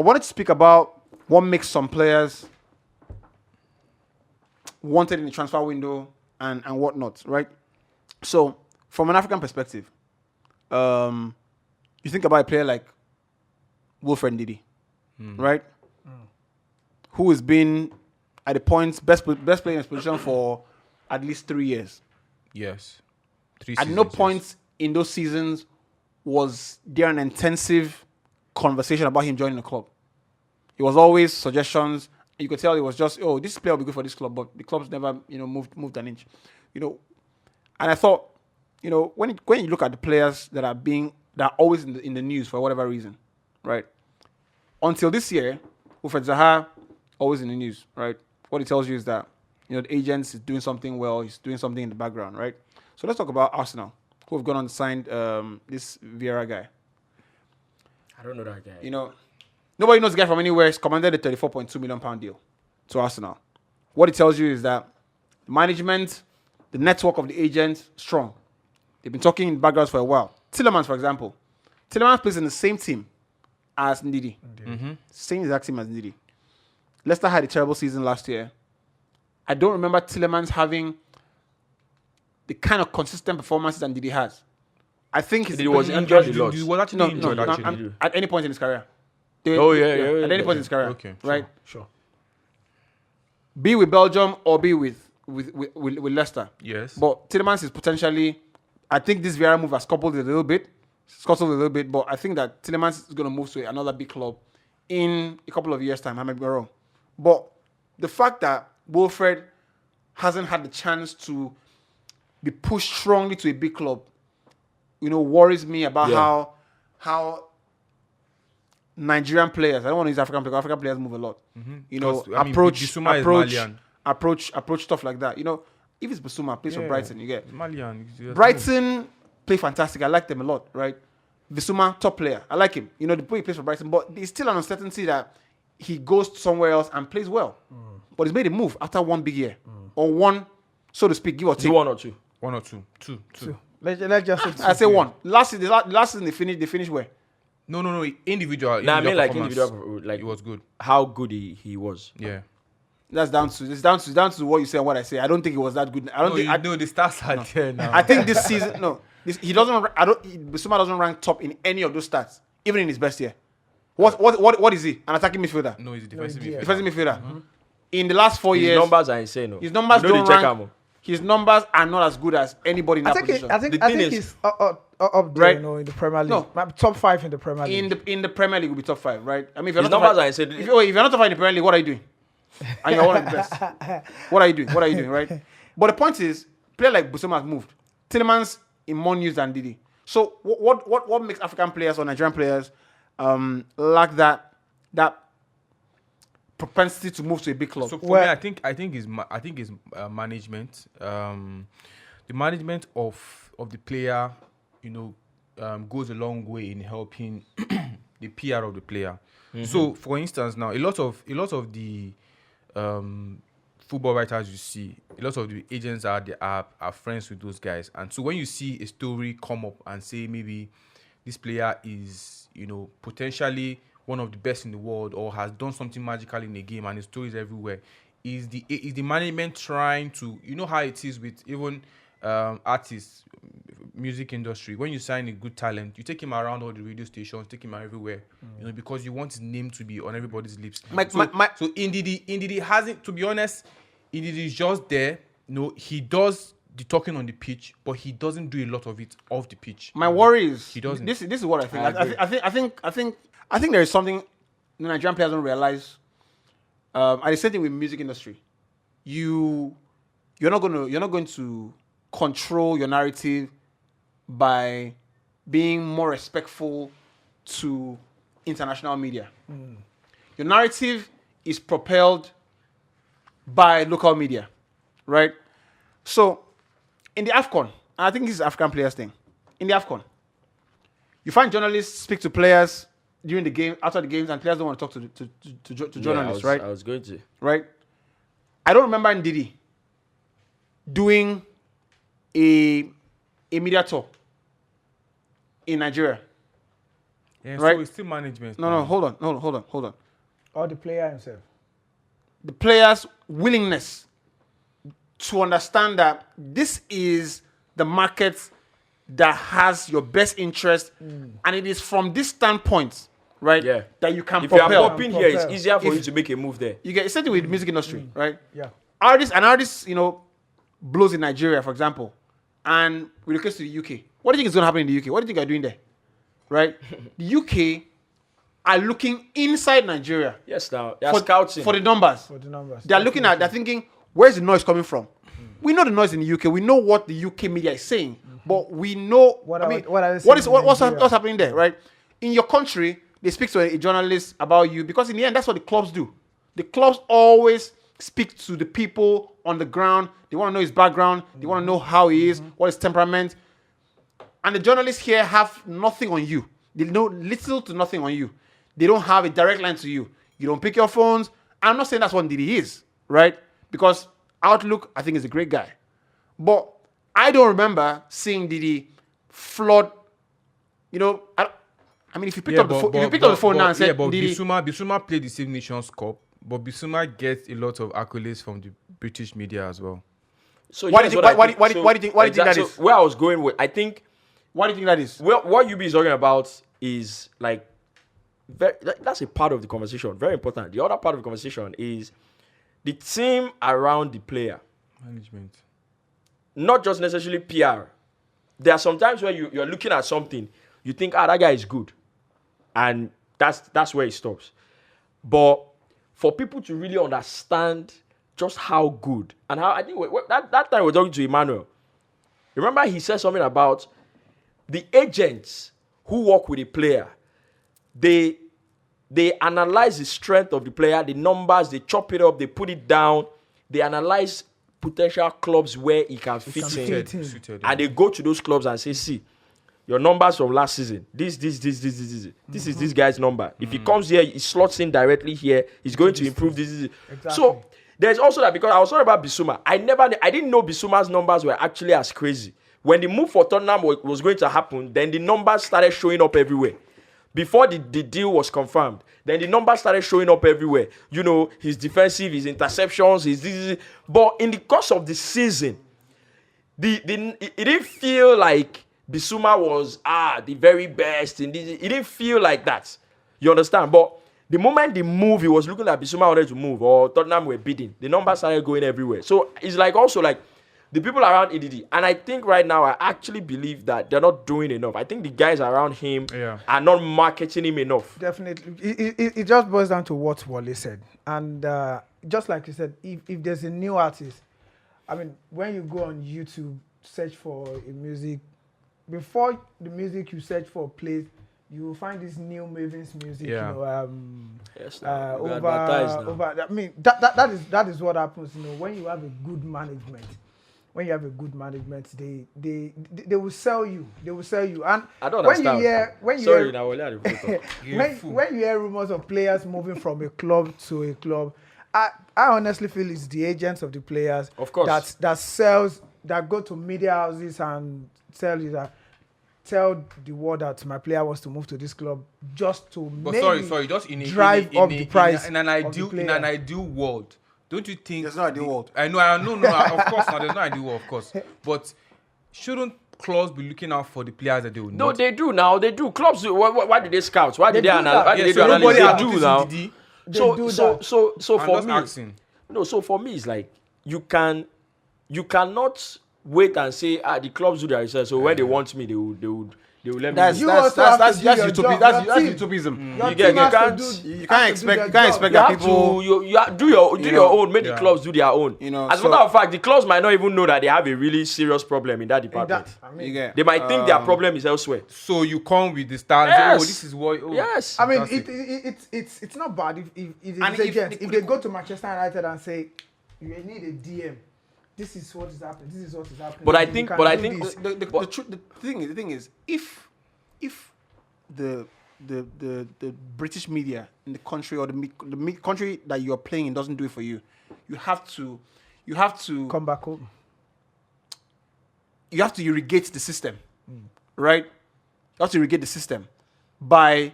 wanted to speak about what makes some players wanted in the transfer window and whatnot, right? So, from an African perspective, you think about a player like Wilfred Ndidi, right? Who has been at the points best player in his position for at least 3 years. Yes. At no point in those seasons was there an intensive conversation about him joining the club. It was always suggestions. You could tell it was just, oh, this player will be good for this club, but the club's never, moved an inch. And I thought, when you look at the players that are always in the news for whatever reason, right? Until this year, Wilfred Zaha, always in the news, right? What it tells you is that, the agent is doing something well, he's doing something in the background, right? So let's talk about Arsenal, who have gone on and signed this Vieira guy. I don't know that guy. Nobody knows the guy from anywhere. He's commanded a £34.2 million deal to Arsenal. What it tells you is that the management, the network of the agents, strong. They've been talking in backgrounds for a while. Tielemans, for example. Tielemans plays in the same team as Ndidi. Same exact team as Ndidi. Leicester had a terrible season last year. I don't remember Tielemans having the kind of consistent performances that Ndidi has. I think he was injured a lot. He was actually injured, actually. At any point in his career. At any point in his career. Okay. Right? Sure. Be with Belgium or be with Leicester. Yes. But Tielemans is potentially, I think this Vieira move has scuttled a little bit, but I think that Tielemans is going to move to another big club in a couple of years' time. I might be wrong. But the fact that Wilfred hasn't had the chance to be pushed strongly to a big club, worries me about how Nigerian players, I don't want to use African players move a lot. Approach stuff like that. If it's Bissouma, plays for Brighton, you get. Malian. Brighton play fantastic. I like them a lot, right? Bissouma, top player. I like him. The way he plays for Brighton, but there's still an uncertainty that he goes somewhere else and plays well. But he's made a move after one big year. Or one, so to speak, give or take. One or two. Two. Let's just I say one. Last season they finished where? No. Individual. I mean like performance. individual, like It was good. how good he was. Yeah. It's down to what you say and what I say. I don't think it was that good. I don't think. The stats are there now. I think this season, he doesn't. Bissouma doesn't rank top in any of those stats, even in his best year. What is he? An attacking midfielder? No, he's a defensive idea. midfielder. Defensive midfielder. In the last 4 years, His numbers are insane. his numbers You know don't they check rank. am. His numbers are not as good as anybody in that position. I think The thing is- he's up there, Right? in the Premier League. No. Maybe top 5 in the Premier League. in the Premier League will be top 5, right? I mean, if you're His not numbers top are five, insane. if you're not top 5 in the Premier League, what are you doing? And you're one of the best. What are you doing, right? But the point is, player like Bissouma has moved. Tielemans in more news than Ndidi. So what makes African players or Nigerian players lack that propensity to move to a big club? So for me, I think is management. The management of the player, goes a long way in helping the PR of the player. So, for instance, now a lot of the football writers you see, a lot of the agents are friends with those guys, and so when you see a story come up and say maybe this player is potentially one of the best in the world or has done something magical in the game and his stories everywhere, is the management trying to, how it is with even artists, music industry. When you sign a good talent, you take him around all the radio stations, take him everywhere, because you want his name to be on everybody's lips. So Ndidi hasn't, to be honest, Ndidi is just there. He does the talking on the pitch, but he doesn't do a lot of it off the pitch. My worry is He doesn't. This is what I think. I think there is something the Nigerian players don't realize. And the same thing with music industry. You're not going to control your narrative by being more respectful to international media. Your narrative is propelled by local media, right? So, in the AFCON, and I think this is African players thing, in the AFCON, you find journalists speak to players during the game, after the games, and players don't want to talk to journalists, right? I was going to. Right? I don't remember Ndidi doing a media tour in Nigeria. Yeah, right? So it's still management. No, hold on. Or the player himself. The players' willingness to understand that this is the market that has your best interest, and it is from this standpoint, right, Yeah. that you can If you are propel. popping here, it's Propel. easier for If- you to make a move there. You get it's with the music industry, right? Yeah. Artists, blows in Nigeria, for example, and relocates to the UK. What do you think is going to happen in the UK? What do you think are doing there, right? The UK are looking inside Nigeria Yes, now they are scouting. for the numbers. For the numbers. They're looking at, they're thinking, where's the noise coming from? We know the noise in the UK. We know what the UK media is saying, but we know What I are- mean, what are they saying in what's Nigeria? happening there, right? In your country, they speak to a journalist about you because in the end, that's what the clubs do. The clubs always speak to the people on the ground. They want to know his background. They want to know how he is, what his temperament. And the journalists here have nothing on you. They know little to nothing on you. They don't have a direct line to you. You don't pick your phones. I'm not saying that's what Ndidi is, right? Because Outlook, I think, is a great guy. But I don't remember seeing Ndidi flood, I mean, if you picked up the phone now and said, but Ndidi, Bissouma played the same Nations Cup, but Bissouma gets a lot of accolades from the British media as well. So Why here's do you what think- I think- why do you think that is? So where I was going with, I think what do you think that is? what UB is talking about is that's a part of the conversation, very important. The other part of the conversation is the team around the player, Management. not just necessarily PR. There are some times where you're looking at something, you think, that guy is good, and that's where it stops. But for people to really understand just how good and how, I think that time we were talking to Emmanuel. Remember, he said something about the agents who work with a player. They analyze the strength of the player, the numbers, they chop it up, they put it down, they analyze potential clubs where he can fit in. Suited, And they go to those clubs and say, see, your numbers from last season, this is this guy's number. If he comes here, he slots in directly here, he's going to improve this. Exactly. So there's also that, because I was talking about Bissouma. I didn't know Bissouma's numbers were actually as crazy. When the move for Tottenham was going to happen, then the numbers started showing up everywhere. Before the deal was confirmed, then the numbers started showing up everywhere. His defensive, his interceptions, his. But in the course of the season, it didn't feel like Bissouma was the very best. It didn't feel like that. You understand? But the moment the move, he was looking at Bissouma wanted to move, or Tottenham were bidding, the numbers started going everywhere. So it's also the people around Ndidi, and I think right now I actually believe that they're not doing enough. I think the guys around him are not marketing him enough. Definitely. It just boils down to what Wale said. And just like you said, if there's a new artist, I mean, when you go on YouTube, search for a music, before the music you search for plays, you will find this new Maven's music, Yeah. Yes, we advertise now. I mean, that is what happens, when you have a good management. When you have a good management, they will sell you. They will sell you. And I don't understand. when you hear rumors of players moving from a club to a club, I honestly feel it's the agents of the players, of course, that go to media houses and tell the world that my player wants to move to this club just to just drive up the price in an ideal world. Don't you think there's no ideal world? I know, of course not. There's no ideal world, of course. But shouldn't clubs be looking out for the players that they will No, need? they do now. They do. Clubs do. Why do they scout? Why do they do analyze? that. Why do they do so analysis? nobody They has do noticed now. Ndidi. So I'm for just me, asking. no. So for me, it's like you cannot wait and say the clubs do their research. So when they want me, they will let me. That's do. utopism. You can't expect You that have people. to do your own. Make the clubs do their own. As a matter of fact, the clubs might not even know that they have a really serious problem in that department. They might think their problem is elsewhere. So you come with the stars. Yes. This is what. Yes. I mean, it's not bad if they go to Manchester United and say you need a DM. This is what is happening. This is what is happening. But I think The thing is, if the British media in the country or the country that you are playing in doesn't do it for you, you have to come back home. You have to irrigate the system, right? You have to irrigate the system. by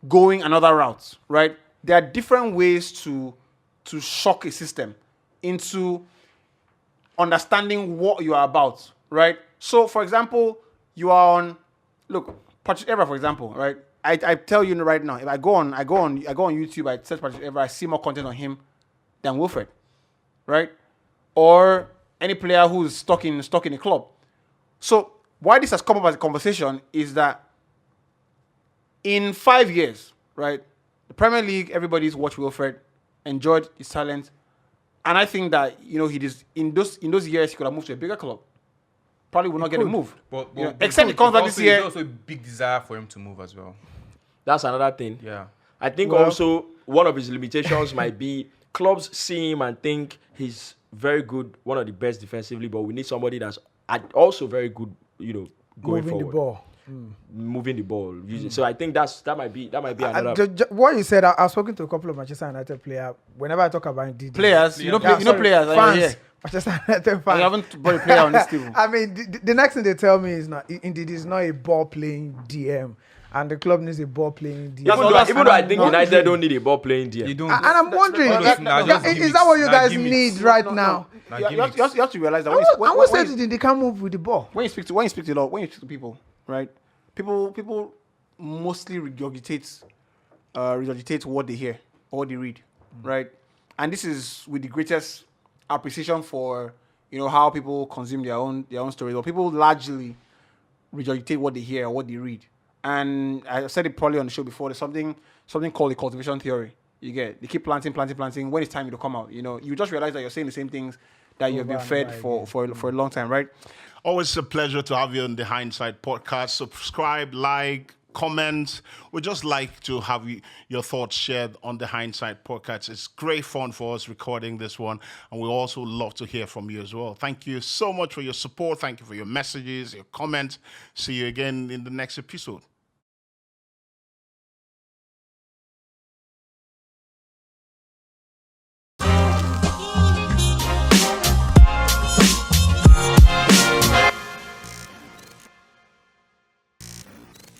going another route, right? There are different ways to shock a system into understanding what you are about, right? So, for example, you are on, look, Patrick Evra, for example, right? I tell you right now, if I go on YouTube, I search Patrick Evra, I see more content on him than Wilfred, right? Or any player who's stuck in a club. So why this has come up as a conversation is that in 5 years, right, the Premier League, everybody's watched Wilfred, enjoyed his talent, and I think that he is in those years he could have moved to a bigger club. Probably will not get a move. But Except he comes back this year. There's also a big desire for him to move as well. That's another thing. Yeah. I think also one of his limitations might be clubs see him and think he's very good, one of the best defensively, but we need somebody that's also very good, going moving forward. the ball. Moving the ball. So I think that might be another. What you said, I've spoken to a couple of Manchester United players. Whenever I talk about Ndidi, Players, players. Fans, Manchester United fans. I haven't brought a player on this table. I mean, the next thing they tell me is Ndidi is not a ball playing DM. And the club needs a ball playing DM. Even though I think United don't need a ball playing DM. You don't. And I'm wondering, is that what you guys need right now? You have to realize that What said they can't move with the ball? when you speak to people, right? People mostly regurgitate what they hear or what they read, right? And this is with the greatest appreciation for how people consume their own stories. Or people largely regurgitate what they hear or what they read. And I said it probably on the show before. There's something called the cultivation theory. You get they keep planting. When it's time to come out, you just realize that you're saying the same things that you've been fed for a long time, right? Always a pleasure to have you on the Hindsight Podcast. Subscribe, like, comment. We'd just like to have your thoughts shared on the Hindsight Podcast. It's great fun for us recording this one, and we also love to hear from you as well. Thank you so much for your support. Thank you for your messages, your comments. See you again in the next episode.